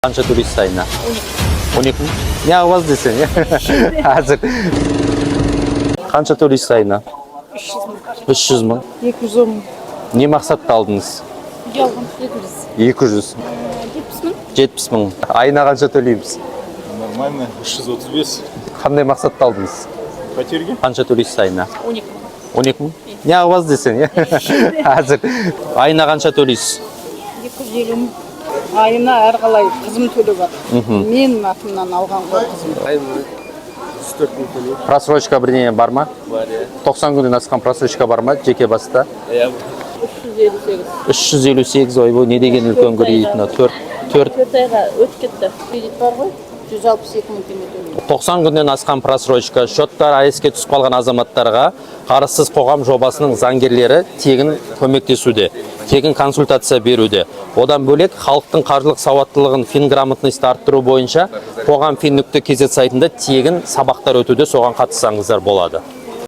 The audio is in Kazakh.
Қанша төлейсіз айына? 12 мың? Не қылбас десең, Әзір. Қанша төлейсіз айына? 300 мың. 210 мың. Не мақсатта алдыңыз? Жалған 200. 70 мың. 70 мың. Айына қанша төлейміз? Нормально, 335. Қандай мақсатта алдыңыз? Пәтерге? Қанша төлейсіз айына? 12 мың. 12 мың? Не қылбас десең, Әзір. Айына қанша төлейсіз? 250 мың. Айына әрқалай қызым төлеп бар. Мен атымнан алған ғой қызым. Айына 104 мың төлеймін. Просрочка бірдеңе бар ма? Бар, иә. 90 күннен асқан просрочка бар ма? Жеке баста? 358. 358 ойбой, не деген үлкен кредитіна? 4 айға өтіп кетті. Кредит бар ғой, 162 мың теңге төлеймін. 90 күннен асқан просрочка, счеттар АЭС-ке түсіп қалған азаматтарға Қарызсыз қоғам жобасының заңгерлері тегін көмектесуде, тегін консультация беруде. Одан бөлек халықтың қаржылық сауаттылығын, финграмотностьті арттыру бойынша қоғам фин.kz сайтында тегін сабақтар өтуде, соған қатыссаңыздар болады.